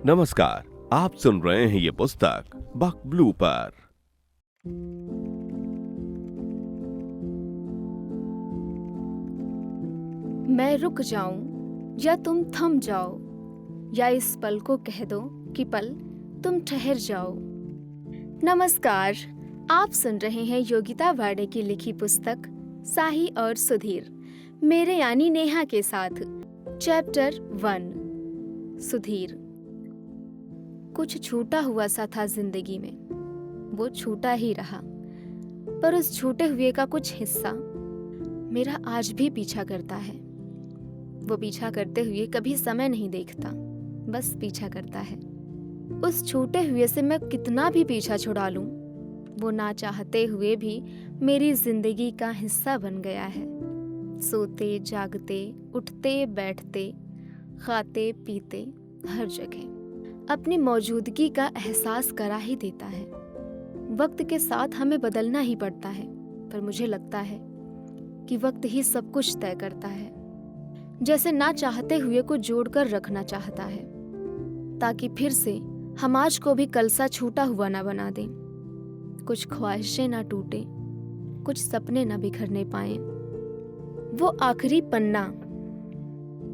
नमस्कार, आप सुन रहे हैं ये पुस्तक बक ब्लू पर। मैं रुक जाऊं या तुम थम जाओ, या इस पल को कह दो कि पल तुम ठहर जाओ। नमस्कार, आप सुन रहे हैं योगिता वाडे की लिखी पुस्तक साही और सुधीर, मेरे यानी नेहा के साथ। चैप्टर 1, सुधीर। कुछ छूटा हुआ सा था जिंदगी में, वो छूटा ही रहा, पर उस छूटे हुए का कुछ हिस्सा मेरा आज भी पीछा करता है। वो पीछा करते हुए कभी समय नहीं देखता, बस पीछा करता है। उस छूटे हुए से मैं कितना भी पीछा छुड़ा लूं, वो ना चाहते हुए भी मेरी जिंदगी का हिस्सा बन गया है। सोते जागते, उठते बैठते, खाते पीते, हर जगह अपनी मौजूदगी का एहसास करा ही देता है। वक्त के साथ हमें बदलना ही पड़ता है, पर मुझे लगता है कि वक्त ही सब कुछ तय करता है। जैसे ना चाहते हुए को जोड़कर रखना चाहता है, ताकि फिर से हम आज को भी कल सा छूटा हुआ ना बना दें। कुछ ख्वाहिशें ना टूटे, कुछ सपने ना बिखरने पाए। वो आखिरी पन्ना।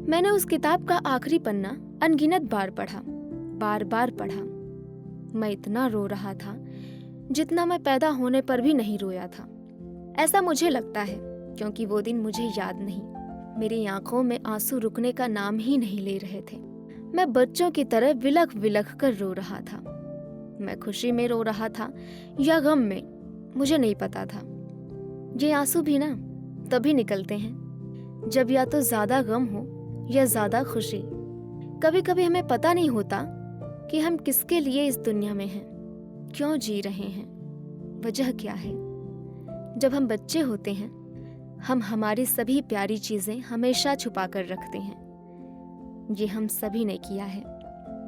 मैंने उस किताब का आखिरी पन्ना अनगिनत बार पढ़ा, बार बार पढ़ा। मैं इतना रो रहा था जितना मैं पैदा होने पर भी नहीं रोया था। ऐसा मुझे लगता है, क्योंकि वो दिन मुझे याद नहीं। मेरी आंखों में आंसू रुकने का नाम ही नहीं ले रहे थे। मैं बच्चों की तरह विलख विलख कर रो रहा था। मैं खुशी में रो रहा था या गम में, मुझे नहीं पता था। ये आंसू भी ना तभी निकलते हैं जब या तो ज्यादा गम हो या ज्यादा खुशी। कभी कभी हमें पता नहीं होता कि हम किसके लिए इस दुनिया में हैं, क्यों जी रहे हैं, वजह क्या है। जब हम बच्चे होते हैं, हम हमारी सभी प्यारी चीजें हमेशा छुपा कर रखते हैं। ये हम सभी ने किया है।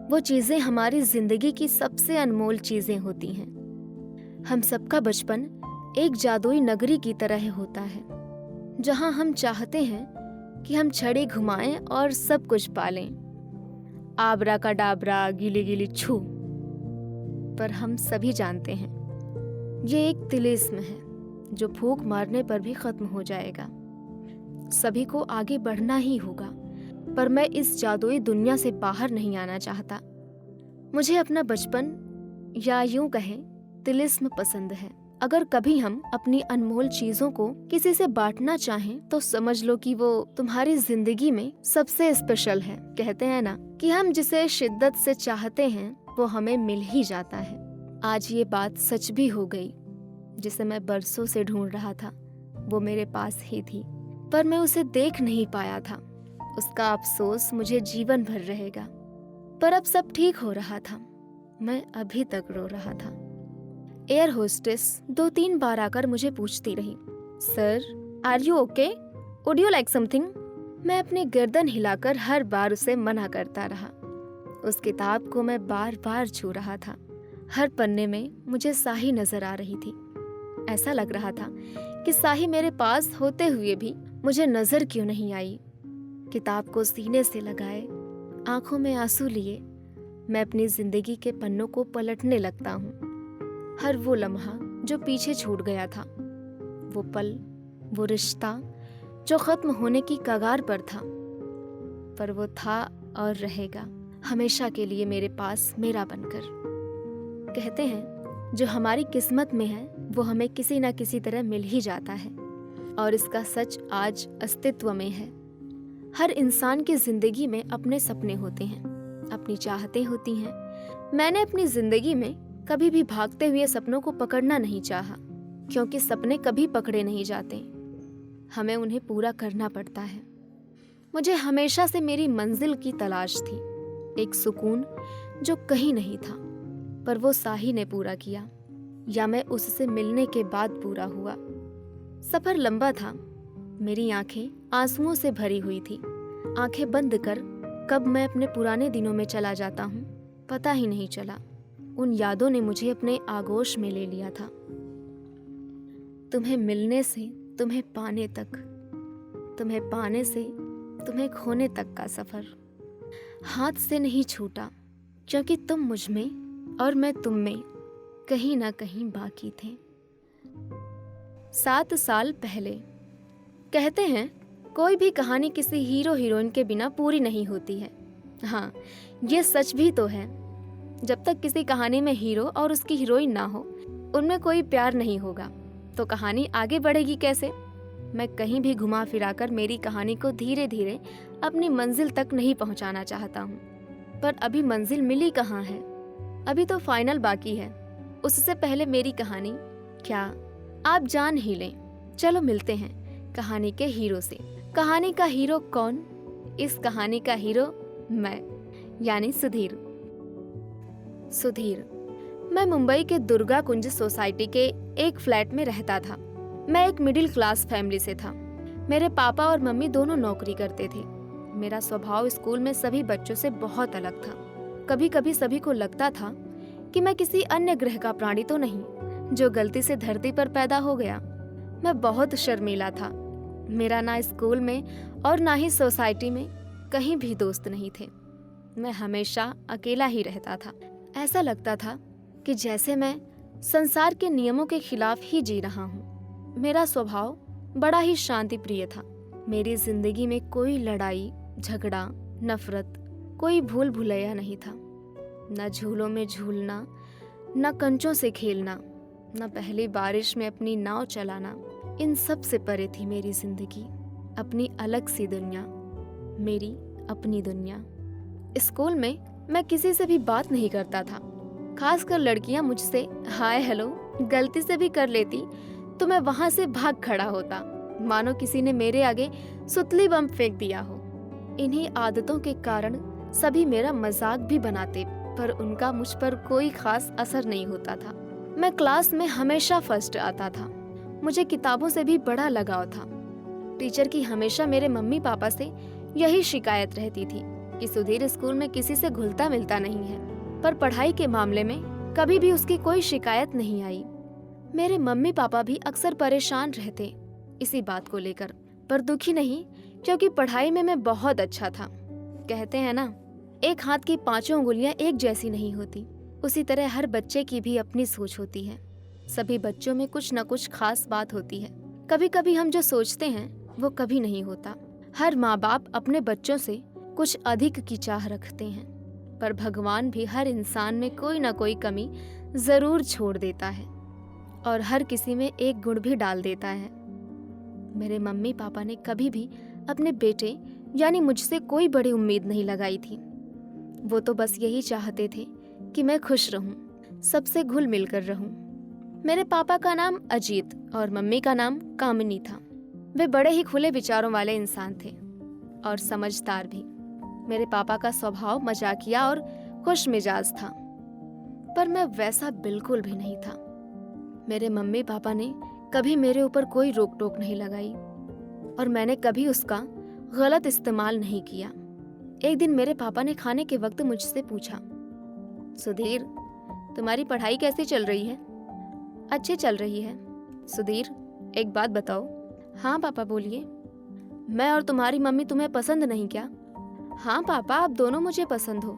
वो चीजें हमारी जिंदगी की सबसे अनमोल चीजें होती हैं। हम सबका बचपन एक जादुई नगरी की तरह होता है, जहां हम चाहते हैं कि हम छड़ी घुमाएं और सब कुछ पालें। आबरा का डाबरा, गीली गीली छू। पर हम सभी जानते हैं ये एक तिलिस्म है जो फूंक मारने पर भी खत्म हो जाएगा। सभी को आगे बढ़ना ही होगा, पर मैं इस जादुई दुनिया से बाहर नहीं आना चाहता। मुझे अपना बचपन, या यूं कहें तिलिस्म, पसंद है। अगर कभी हम अपनी अनमोल चीजों को किसी से बांटना चाहें तो समझ लो कि वो तुम्हारी जिंदगी में सबसे स्पेशल है। कहते हैं ना कि हम जिसे शिद्दत से चाहते हैं वो हमें मिल ही जाता है। आज ये बात सच भी हो गई। जिसे मैं बरसों से ढूंढ रहा था वो मेरे पास ही थी, पर मैं उसे देख नहीं पाया था। उसका अफसोस मुझे जीवन भर रहेगा। पर अब सब ठीक हो रहा था, मैं अभी तक रो रहा था। एयर होस्टेस 2-3 बार आकर मुझे पूछती रही, sir are you okay, would you like something. मैं अपनी गर्दन हिलाकर हर बार उसे मना करता रहा। उस किताब को मैं बार बार छू रहा था। हर पन्ने में मुझे साही नजर आ रही थी। ऐसा लग रहा था कि साही मेरे पास होते हुए भी मुझे नजर क्यों नहीं आई। किताब को सीने से लगाए, आंखों में आंसू लिए, मैं अपनी जिंदगी के पन्नों को पलटने लगता हूँ। हर वो लम्हा जो पीछे छूट गया था, वो पल, वो रिश्ता जो खत्म होने की कगार पर था, पर वो था और रहेगा हमेशा के लिए मेरे पास, मेरा बनकर। कहते हैं जो हमारी किस्मत में है वो हमें किसी न किसी तरह मिल ही जाता है, और इसका सच आज अस्तित्व में है। हर इंसान की जिंदगी में अपने सपने होते हैं, अपनी चाहतें होती हैं। मैंने अपनी जिंदगी में कभी भी भागते हुए सपनों को पकड़ना नहीं चाहा, क्योंकि सपने कभी पकड़े नहीं जाते, हमें उन्हें पूरा करना पड़ता है। मुझे हमेशा से मेरी मंजिल की तलाश थी, एक सुकून जो कहीं नहीं था, पर वो साही ने पूरा किया, या मैं उससे मिलने के बाद पूरा हुआ। सफर लंबा था, मेरी आंखें आंसुओं से भरी हुई थी। आंखें बंद कर कब मैं अपने पुराने दिनों में चला जाता हूँ पता ही नहीं चला। उन यादों ने मुझे अपने आगोश में ले लिया था। तुम्हें मिलने से तुम्हें पाने तक, तुम्हें पाने से तुम्हें खोने तक का सफर। हाथ से नहीं छूटा, क्योंकि तुम मुझ में और मैं तुम में कहीं ना कहीं बाकी थे। 7 साल पहले। कहते हैं कोई भी कहानी किसी हीरो हीरोइन के बिना पूरी नहीं होती है। हाँ, ये सच भी तो है। जब तक किसी कहानी में हीरो और उसकी हीरोइन ना हो, उनमें कोई प्यार नहीं होगा, तो कहानी आगे बढ़ेगी कैसे? मैं कहीं भी घुमा फिराकर मेरी कहानी को धीरे धीरे अपनी मंजिल तक नहीं पहुंचाना चाहता हूँ, पर अभी मंजिल मिली कहाँ है? अभी तो फाइनल बाकी है। उससे पहले मेरी कहानी क्या आप जान ही लें। चलो मिलते हैं कहानी के हीरो से। कहानी का हीरो कौन? इस कहानी का हीरो मैं, यानी सुधीर। सुधीर। मैं मुंबई के दुर्गा कुंज सोसाइटी के एक फ्लैट में रहता था। मैं एक मिडिल क्लास फैमिली से था। मेरे पापा और मम्मी दोनों नौकरी करते थे। मेरा स्वभाव स्कूल में सभी बच्चों से बहुत अलग था। कभी कभी सभी को लगता था कि मैं किसी अन्य ग्रह का प्राणी तो नहीं, जो गलती से धरती पर पैदा हो गया। मैं बहुत शर्मीला था। मेरा ना स्कूल में और ना ही सोसाइटी में कहीं भी दोस्त नहीं थे। मैं हमेशा अकेला ही रहता था। ऐसा लगता था कि जैसे मैं संसार के नियमों के खिलाफ ही जी रहा हूँ। मेरा स्वभाव बड़ा ही शांति प्रिय था। मेरी जिंदगी में कोई लड़ाई झगड़ा नफरत, कोई भूल भुलैया नहीं था। न झूलों में झूलना, न कंचों से खेलना, न पहली बारिश में अपनी नाव चलाना, इन सब से परे थी मेरी जिंदगी। अपनी अलग सी दुनिया, मेरी अपनी दुनिया। स्कूल में मैं किसी से भी बात नहीं करता था। खासकर लड़कियां मुझसे हाय हेलो गलती से भी कर लेती तो मैं वहां से भाग खड़ा होता, मानो किसी ने मेरे आगे सुतली बम फेंक दिया हो। इन्हीं आदतों के कारण सभी मेरा मजाक भी बनाते, पर उनका मुझ पर कोई खास असर नहीं होता था। मैं क्लास में हमेशा फर्स्ट आता था। मुझे किताबों से भी बड़ा लगाव था। टीचर की हमेशा मेरे मम्मी पापा से यही शिकायत रहती थी कि सुधीर स्कूल में किसी से घुलता मिलता नहीं है, पर पढ़ाई के मामले में कभी भी उसकी कोई शिकायत नहीं आई। मेरे मम्मी पापा भी अक्सर परेशान रहते इसी बात को लेकर, पर दुखी नहीं, क्योंकि पढ़ाई में मैं बहुत अच्छा था। कहते हैं ना, एक हाथ की 5 उंगलियां एक जैसी नहीं होती। उसी तरह हर बच्चे की भी अपनी सोच होती है। सभी बच्चों में कुछ न कुछ खास बात होती है। कभी कभी हम जो सोचते हैं वो कभी नहीं होता। हर माँ बाप अपने बच्चों से कुछ अधिक की चाह रखते हैं, पर भगवान भी हर इंसान में कोई न कोई कमी जरूर छोड़ देता है और हर किसी में एक गुण भी डाल देता है। मेरे मम्मी पापा ने कभी भी अपने बेटे यानी मुझसे कोई बड़ी उम्मीद नहीं लगाई थी। वो तो बस यही चाहते थे कि मैं खुश रहूं, सबसे घुल मिलकर रहूं। मेरे पापा का नाम अजीत और मम्मी का नाम कामिनी था। वे बड़े ही खुले विचारों वाले इंसान थे और समझदार भी। मेरे पापा का स्वभाव मजाकिया और खुश मिजाज था, पर मैं वैसा बिल्कुल भी नहीं था। मेरे मम्मी पापा ने कभी मेरे ऊपर कोई रोक टोक नहीं लगाई और मैंने कभी उसका गलत इस्तेमाल नहीं किया। एक दिन मेरे पापा ने खाने के वक्त मुझसे पूछा, सुधीर तुम्हारी पढ़ाई कैसी चल रही है? अच्छी चल रही है। सुधीर एक बात बताओ। हाँ पापा बोलिए। मैं और तुम्हारी मम्मी तुम्हें पसंद नहीं क्या? हाँ पापा, आप दोनों मुझे पसंद हो।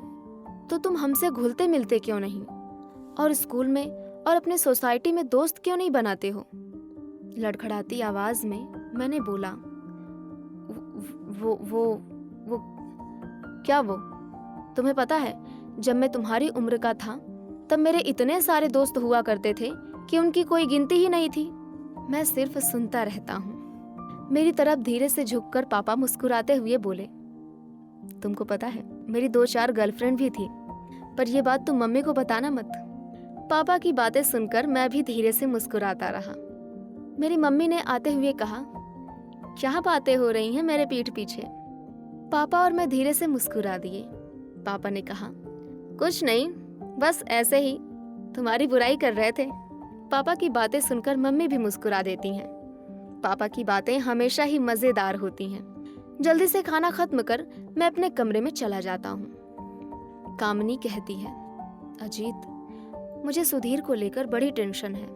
तो तुम हमसे घुलते मिलते क्यों नहीं और स्कूल में और अपने सोसाइटी में दोस्त क्यों नहीं बनाते हो? लड़खड़ाती आवाज में मैंने बोला, वो क्या वो? तुम्हें पता है, जब मैं तुम्हारी उम्र का था तब मेरे इतने सारे दोस्त हुआ करते थे कि उनकी कोई गिनती ही नहीं थी। मैं सिर्फ सुनता रहता हूँ। मेरी तरफ धीरे से झुककर पापा मुस्कुराते हुए बोले, तुमको पता है मेरी 2-4 गर्लफ्रेंड भी थी, पर ये बात तुम मम्मी को बताना मत। पापा की बातें सुनकर मैं भी धीरे से मुस्कुराता रहा। मेरी मम्मी ने आते हुए कहा, क्या बातें हो रही हैं मेरे पीठ पीछे? पापा और मैं धीरे से मुस्कुरा दिए। पापा ने कहा, कुछ नहीं, बस ऐसे ही तुम्हारी बुराई कर रहे थे। पापा की बातें सुनकर मम्मी भी मुस्कुरा देती हैं। पापा की बातें हमेशा ही मजेदार होती हैं। जल्दी से खाना खत्म कर मैं अपने कमरे में चला जाता हूँ। कामनी कहती है, अजीत मुझे सुधीर को लेकर बड़ी टेंशन है।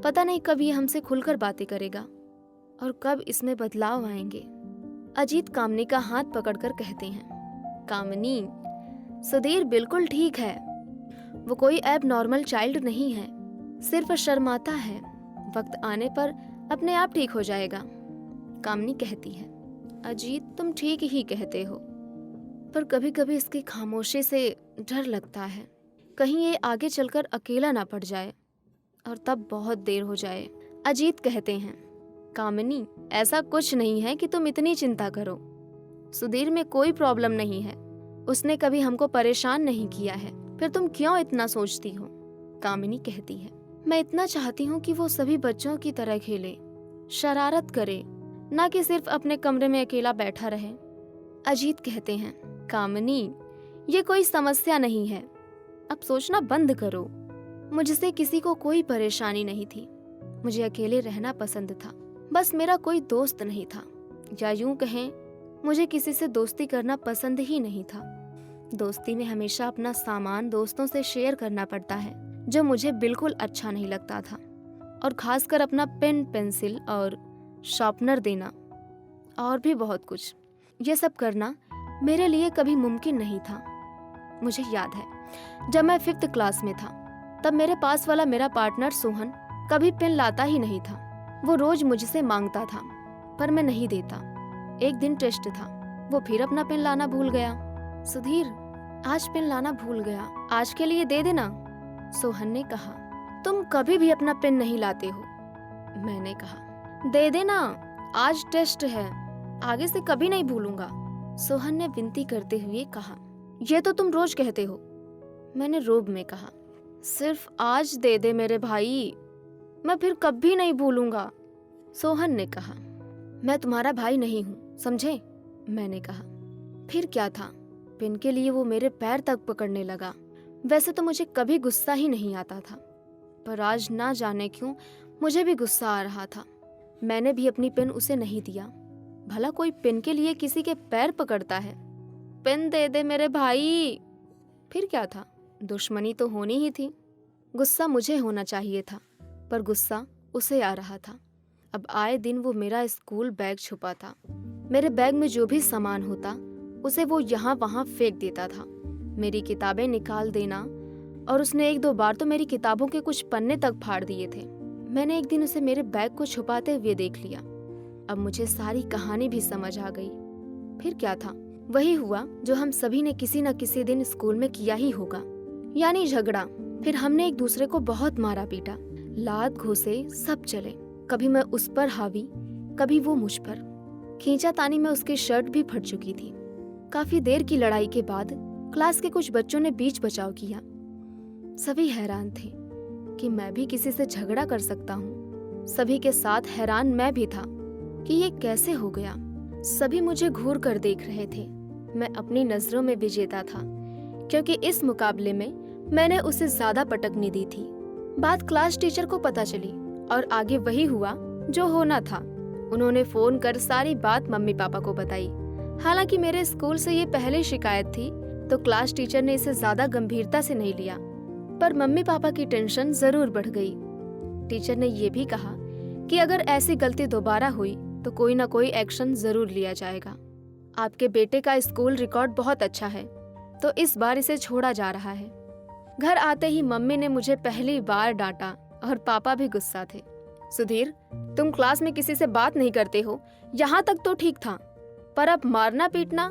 पता नहीं कब ये हमसे खुलकर बातें करेगा और कब इसमें बदलाव आएंगे। अजीत कामनी का हाथ पकड़कर कहते हैं, कामनी सुधीर बिल्कुल ठीक है, वो कोई एब नॉर्मल चाइल्ड नहीं है, सिर्फ शर्माता है। वक्त आने पर अपने आप ठीक हो जाएगा। कामनी कहती है, अजीत तुम ठीक ही कहते हो, पर कभी कभी इसकी खामोशी से डर लगता है, कहीं ये आगे चलकर अकेला ना पड़ जाए और तब बहुत देर हो जाए। अजीत कहते हैं, कामिनी ऐसा कुछ नहीं है कि तुम इतनी चिंता करो। सुधीर में कोई प्रॉब्लम नहीं है, उसने कभी हमको परेशान नहीं किया है, फिर तुम क्यों इतना सोचती हो? कामिनी कहती है, मैं इतना चाहती हूँ कि वो सभी बच्चों की तरह खेले, शरारत करे, ना कि सिर्फ अपने कमरे में अकेला बैठा रहे। अजीत कहते हैं, कामिनी ये कोई समस्या नहीं है, अब सोचना बंद करो। मुझसे किसी को कोई परेशानी नहीं थी, मुझे अकेले रहना पसंद था, बस मेरा कोई दोस्त नहीं था, या यूं कहें मुझे किसी से दोस्ती करना पसंद ही नहीं था। दोस्ती में हमेशा अपना सामान दोस्तों से शेयर करना पड़ता है, जो मुझे बिल्कुल अच्छा नहीं लगता था, और खासकर अपना पेन पेंसिल और शार्पनर देना और भी बहुत कुछ। ये सब करना मेरे लिए कभी मुमकिन नहीं था। मुझे याद है जब मैं 5th क्लास में था, तब मेरे पास वाला मेरा पार्टनर सोहन कभी पेन लाता ही नहीं था। वो रोज मुझसे मांगता था, पर मैं नहीं देता। एक दिन टेस्ट था, वो फिर अपना पेन लाना भूल गया। सुधीर आज पेन लाना भूल गया, आज के लिए दे देना। सोहन ने कहा, तुम कभी भी अपना पेन नहीं लाते हो। मैंने कहा, दे देना, आज टेस्ट है, आगे से कभी नहीं भूलूंगा। सोहन ने विनती करते हुए कहा, ये तो तुम रोज कहते हो। मैंने रोब में कहा, सिर्फ आज दे दे मेरे भाई, मैं फिर कभी नहीं भूलूंगा। सोहन ने कहा, मैं तुम्हारा भाई नहीं हूँ, समझे? मैंने कहा, फिर क्या था? पेन के लिए वो मेरे पैर तक पकड़ने लगा। वैसे तो मुझे कभी गुस्सा ही नहीं आता था, पर आज ना जाने क्यों मुझे भी गुस्सा आ रहा था। मैंने भी अपनी पेन उसे नहीं दिया। भला कोई पेन के लिए किसी के पैर पकड़ता है? पेन दे दे मेरे भाई। फिर क्या था, दुश्मनी तो होनी ही थी। गुस्सा मुझे होना चाहिए था, पर गुस्सा उसे आ रहा था। अब आए दिन वो मेरा स्कूल बैग छुपाता, मेरे बैग में जो भी सामान होता उसे वो यहाँ वहाँ फेंक देता था। मेरी किताबें निकाल देना, और उसने 1-2 बार तो मेरी किताबों के कुछ पन्ने तक फाड़ दिए थे। मैंने एक दिन उसे मेरे बैग को छुपाते हुए देख लिया। अब मुझे सारी कहानी भी समझ आ गई। फिर क्या था, वही हुआ जो हम सभी ने किसी न किसी दिन स्कूल में किया ही होगा, यानी झगड़ा। फिर हमने एक दूसरे को बहुत मारा पीटा, लात घूंसे सब चले। कभी मैं उस पर हावी, कभी वो मुझ पर। खींचातानी में उसकी शर्ट भी फट चुकी थी। काफी देर की लड़ाई के बाद क्लास के कुछ बच्चों ने बीच बचाव किया। सभी हैरान थे कि मैं भी किसी से झगड़ा कर सकता हूँ। सभी के साथ हैरान मैं भी था कि ये कैसे हो गया। सभी मुझे घूर कर देख रहे थे। मैं अपनी नजरों में विजेता था, क्योंकि इस मुकाबले में मैंने उसे ज्यादा पटकनी दी थी। बात क्लास टीचर को पता चली और आगे वही हुआ जो होना था। उन्होंने फोन कर सारी बात मम्मी पापा को बताई। हालांकि मेरे स्कूल से ये पहले शिकायत थी, तो क्लास टीचर ने इसे ज्यादा गंभीरता से नहीं लिया, पर मम्मी पापा की टेंशन जरूर बढ़ गई। टीचर ने ये भी कहा कि अगर ऐसी गलती दोबारा हुई तो कोई ना कोई एक्शन जरूर लिया जाएगा। आपके बेटे का स्कूल रिकॉर्ड बहुत अच्छा है, तो इस बार इसे छोड़ा जा रहा है। घर आते ही मम्मी ने मुझे पहली बार डांटा और पापा भी गुस्सा थे। सुधीर, तुम क्लास में किसी से बात नहीं करते हो, यहाँ तक तो ठीक था, पर अब मारना पीटना,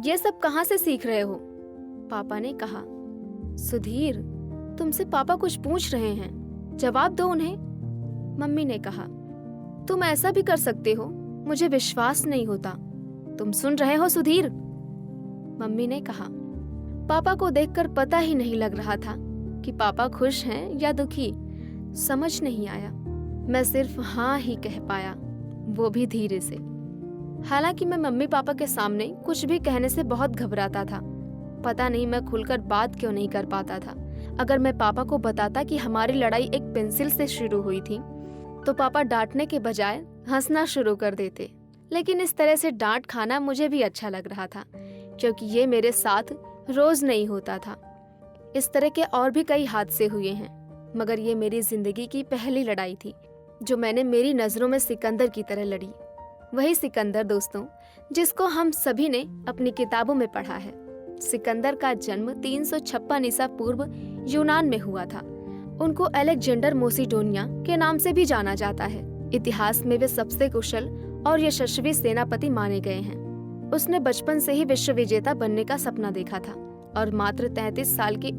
ये सब कहाँ से सीख रहे हो? पापा ने कहा। सुधीर, तुमसे पापा कुछ पूछ रहे हैं, जवाब दो उन्हें। मम्मी ने कहा, तुम ऐसा भी कर सकते हो, मुझे विश्वास नहीं होता। तुम सुन रहे हो सुधीर? मम्मी ने कहा। पापा को देखकर पता ही नहीं लग रहा था कि पापा खुश हैं या दुखी। समझ नहीं आया। मैं सिर्फ हाँ ही कह पाया, वो भी धीरे से। हालांकि मैं मम्मी पापा के सामने कुछ भी कहने से बहुत घबराता था। पता नहीं मैं खुलकर बात क्यों नहीं कर पाता था। अगर मैं पापा को बताता कि हमारी लड़ाई एक पेंसिल से शुरू हुई थी, तो पापा डांटने के बजाय हंसना शुरू कर देते। लेकिन इस तरह से डांट खाना मुझे भी अच्छा लग रहा था, क्योंकि ये मेरे साथ रोज नहीं होता था। इस तरह के और भी कई हादसे हुए हैं, मगर ये मेरी जिंदगी की पहली लड़ाई थी, जो मैंने मेरी नजरों में सिकंदर की तरह लड़ी। वही सिकंदर दोस्तों, जिसको हम सभी ने अपनी किताबों में पढ़ा है। सिकंदर का जन्म 356 ईसा पूर्व यूनान में हुआ था। उनको अलेक्जेंडर मोसिडोनिया के नाम से भी जाना जाता है। इतिहास में वे सबसे कुशल और यशस्वी सेनापति माने गए हैं। उसने बचपन से ही विश्व विजेता बनने का सपना देखा था और मात्र 33 साल की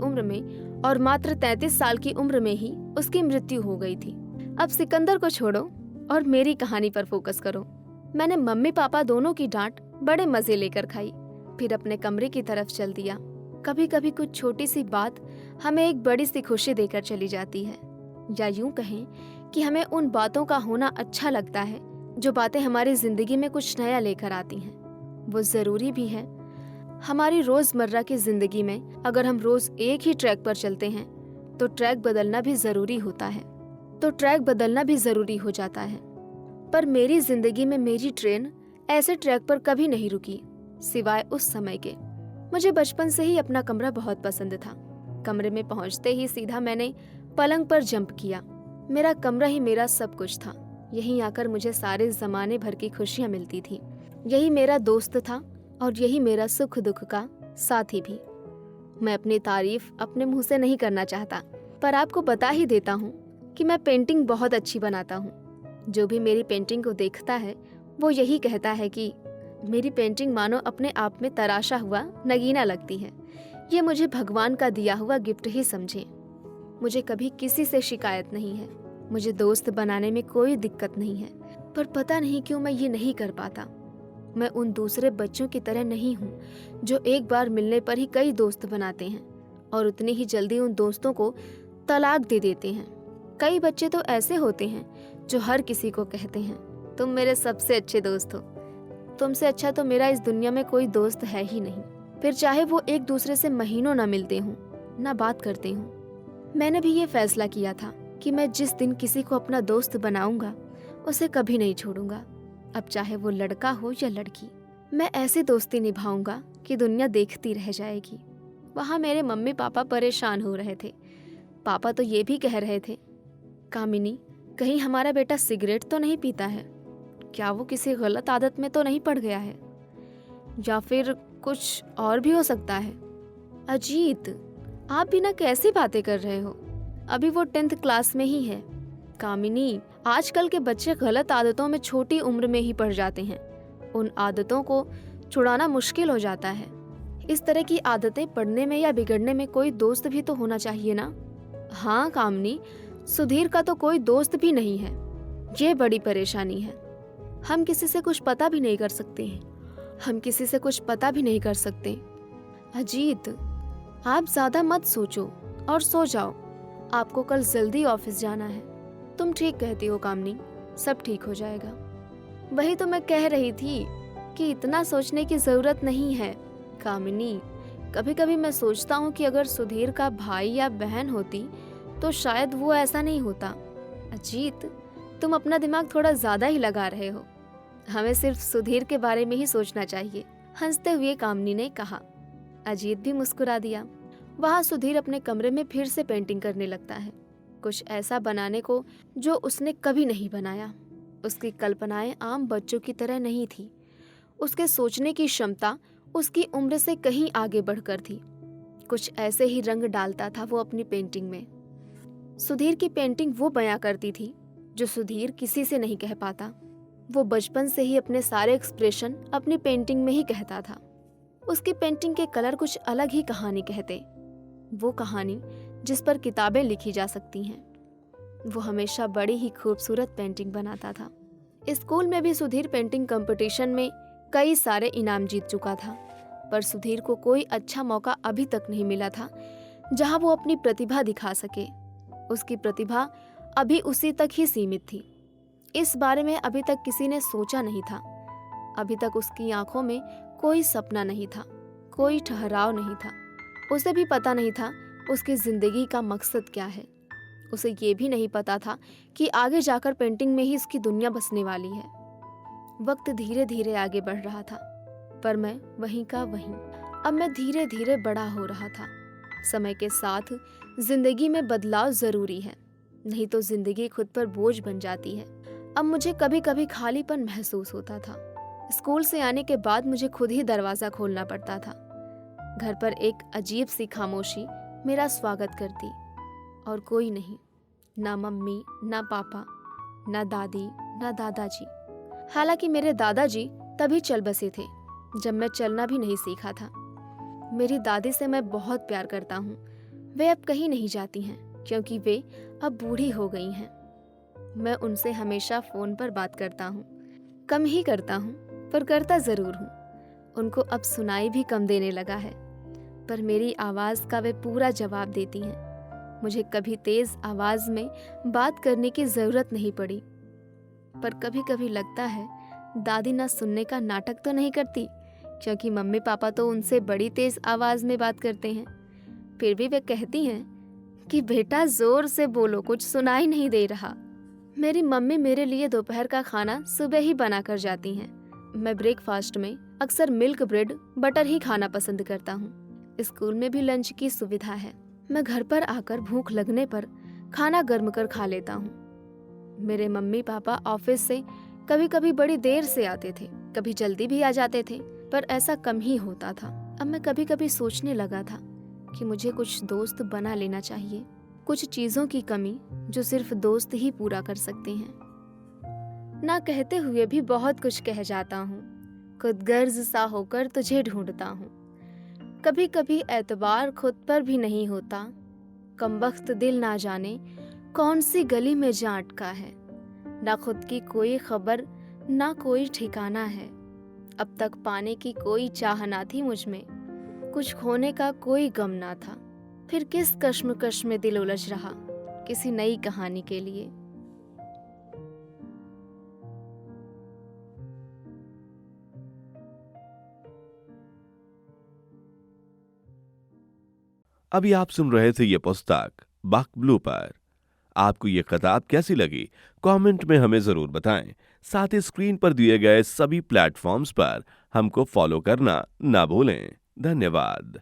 उम्र में ही उसकी मृत्यु हो गई थी। अब सिकंदर को छोड़ो और मेरी कहानी पर फोकस करो। मैंने मम्मी पापा दोनों की डांट बड़े मजे लेकर खाई, फिर अपने कमरे की तरफ चल दिया। कभी कभी कुछ छोटी सी बात हमें एक बड़ी सी खुशी देकर चली जाती है, या यूं कहें कि हमें उन बातों का होना अच्छा लगता है जो बातें हमारी जिंदगी में कुछ नया लेकर आती हैं। वो जरूरी भी है। हमारी रोजमर्रा की जिंदगी में अगर हम रोज एक ही ट्रैक पर चलते हैं तो ट्रैक बदलना भी जरूरी हो जाता है। पर मेरी जिंदगी में मेरी ट्रेन ऐसे ट्रैक पर कभी नहीं रुकी, सिवाय उस समय के। मुझे बचपन से ही अपना कमरा बहुत पसंद था। कमरे में पहुंचते ही सीधा मैंने पलंग पर जंप किया। मेरा कमरा ही मेरा सब कुछ था। यहीं आकर मुझे सारे जमाने भर की खुशियां मिलती थी। यही मेरा दोस्त था और यही मेरा सुख दुख का साथी भी। मैं अपनी तारीफ अपने मुंह से नहीं करना चाहता, पर आपको बता ही देता हूँ कि मैं पेंटिंग बहुत अच्छी बनाता हूँ। जो भी मेरी पेंटिंग को देखता है वो यही कहता है कि मेरी पेंटिंग मानो अपने आप में तराशा हुआ नगीना लगती है। ये मुझे भगवान का दिया हुआ गिफ्ट ही समझें। मुझे कभी किसी से शिकायत नहीं है। मुझे दोस्त बनाने में कोई दिक्कत नहीं है, पर पता नहीं क्यों मैं ये नहीं कर पाता। मैं उन दूसरे बच्चों की तरह नहीं हूँ जो एक बार मिलने पर ही कई दोस्त बनाते हैं और उतनी ही जल्दी उन दोस्तों को तलाक दे देते हैं। कई बच्चे तो ऐसे होते हैं जो हर किसी को कहते हैं तुम मेरे सबसे अच्छे दोस्त हो। तुमसे अच्छा तो मेरा इस दुनिया में कोई दोस्त है ही नहीं। फिर चाहे वो एक दूसरे से महीनों ना मिलते हों, ना बात करते हों। मैंने भी ये फैसला किया था कि मैं जिस दिन किसी को अपना दोस्त बनाऊंगा उसे कभी नहीं छोड़ूंगा। अब चाहे वो लड़का हो या लड़की, मैं ऐसी दोस्ती निभाऊंगा कि दुनिया देखती रह जाएगी। वहाँ मेरे मम्मी पापा परेशान हो रहे थे। पापा तो ये भी कह रहे थे, कामिनी कहीं हमारा बेटा सिगरेट तो नहीं पीता है? क्या वो किसी गलत आदत में तो नहीं पड़ गया है? या फिर कुछ और भी हो सकता है। अजीत, आप भी ना कैसी बातें कर रहे हो? अभी वो 10th क्लास में ही है। कामिनी, आजकल के बच्चे गलत आदतों में छोटी उम्र में ही पड़ जाते हैं। उन आदतों को छुड़ाना मुश्किल हो जाता है। इस तरह की आदतें पढ़ने में या बिगड़ने में कोई दोस्त भी तो होना चाहिए ना। हाँ कामिनी, सुधीर का तो कोई दोस्त भी नहीं है। ये बड़ी परेशानी है। हम किसी से कुछ पता भी नहीं कर सकते। अजीत, आप ज्यादा मत सोचो और सो जाओ। आपको कल जल्दी ऑफिस जाना है। तुम ठीक कहती हो कामनी, सब ठीक हो जाएगा। वही तो मैं कह रही थी कि इतना सोचने की जरूरत नहीं है। कामिनी, कभी कभी मैं सोचता हूँ कि अगर सुधीर का भाई या बहन होती तो शायद वो ऐसा नहीं होता। अजीत, तुम अपना दिमाग थोड़ा ज्यादा ही लगा रहे हो। हमें सिर्फ सुधीर के बारे में ही सोचना चाहिए, हंसते हुए कामनी ने कहा। अजीत भी मुस्कुरा दिया। वहाँ सुधीर अपने कमरे में फिर से पेंटिंग करने लगता है, कुछ ऐसा बनाने को जो उसने कभी नहीं बनाया। उसकी कल्पनाएं आम बच्चों की तरह नहीं थी। उसके सोचने की क्षमता उसकी उम्र से कहीं आगे बढ़कर थी। कुछ ऐसे ही रंग डालता था वो अपनी पेंटिंग में। सुधीर की पेंटिंग वो बयां करती थी जो सुधीर किसी से नहीं कह पाता। वो बचपन से ही अपने सारे एक्सप्रेशन अपनी पेंटिंग में ही कहता था। उसकी पेंटिंग के कलर कुछ अलग ही कहानी कहते, वो कहानी जिस पर किताबें लिखी जा सकती हैं। वो हमेशा बड़ी ही खूबसूरत पेंटिंग बनाता था। स्कूल में भी सुधीर पेंटिंग कंपटीशन में कई सारे इनाम जीत चुका था, पर सुधीर को कोई अच्छा मौका अभी तक नहीं मिला था जहां वो अपनी प्रतिभा दिखा सके। उसकी प्रतिभा अभी उसी तक ही सीमित थी। इस बारे में अभी तक किसी ने सोचा नहीं था। अभी तक उसकी आंखों में कोई सपना नहीं था, कोई ठहराव नहीं था। उसे भी पता नहीं था उसकी जिंदगी का मकसद क्या है। उसे ये भी नहीं पता था कि आगे जाकर पेंटिंग में ही उसकी दुनिया बसने वाली है। वक्त धीरे धीरे आगे बढ़ रहा था, पर मैं वहीं का वहीं। अब मैं धीरे धीरे बड़ा हो रहा था। समय के साथ जिंदगी में बदलाव जरूरी है, नहीं तो जिंदगी खुद पर बोझ बन जाती है। अब मुझे कभी कभी खालीपन महसूस होता था। स्कूल से आने के बाद मुझे खुद ही दरवाजा खोलना पड़ता था। घर पर एक अजीब सी खामोशी मेरा स्वागत करती और कोई नहीं, ना मम्मी, ना पापा, ना दादी, ना दादाजी। हालांकि मेरे दादाजी तभी चल बसे थे जब मैं चलना भी नहीं सीखा था। मेरी दादी से मैं बहुत प्यार करता हूँ। वे अब कहीं नहीं जाती हैं क्योंकि वे अब बूढ़ी हो गई हैं। मैं उनसे हमेशा फ़ोन पर बात करता हूँ। कम ही करता हूँ, पर करता ज़रूर हूँ। उनको अब सुनाई भी कम देने लगा है, पर मेरी आवाज़ का वे पूरा जवाब देती हैं। मुझे कभी तेज़ आवाज़ में बात करने की ज़रूरत नहीं पड़ी, पर कभी कभी लगता है दादी ना सुनने का नाटक तो नहीं करती, क्योंकि मम्मी पापा तो उनसे बड़ी तेज़ आवाज़ में बात करते हैं। फिर भी वे कहती हैं कि बेटा ज़ोर से बोलो, कुछ सुनाई नहीं दे रहा। मेरी मम्मी मेरे लिए दोपहर का खाना सुबह ही बना कर जाती हैं। मैं ब्रेकफास्ट में अक्सर मिल्क ब्रेड बटर ही खाना पसंद करता हूँ। स्कूल में भी लंच की सुविधा है। मैं घर पर आकर भूख लगने पर खाना गर्म कर खा लेता हूँ। मेरे मम्मी पापा ऑफिस से कभी कभी बड़ी देर से आते थे, कभी जल्दी भी आ जाते थे, पर ऐसा कम ही होता था। अब मैं कभी कभी सोचने लगा था कि मुझे कुछ दोस्त बना लेना चाहिए, कुछ चीज़ों की कमी जो सिर्फ दोस्त ही पूरा कर सकते हैं। ना कहते हुए भी बहुत कुछ कह जाता हूँ, खुद गर्ज सा होकर तुझे ढूंढता हूँ। कभी कभी एतबार खुद पर भी नहीं होता, कमबख्त दिल ना जाने कौन सी गली में जा अटका है। ना खुद की कोई खबर, ना कोई ठिकाना है। अब तक पाने की कोई चाह ना थी मुझ में, कुछ खोने का कोई गम ना था। फिर किस कश्मकश में दिल उलझ रहा किसी नई कहानी के लिए। अभी आप सुन रहे थे ये पुस्तक बक ब्लू पर। आपको ये किताब कैसी लगी कमेंट में हमें जरूर बताएं। साथ ही स्क्रीन पर दिए गए सभी प्लेटफॉर्म्स पर हमको फॉलो करना ना भूलें। धन्यवाद।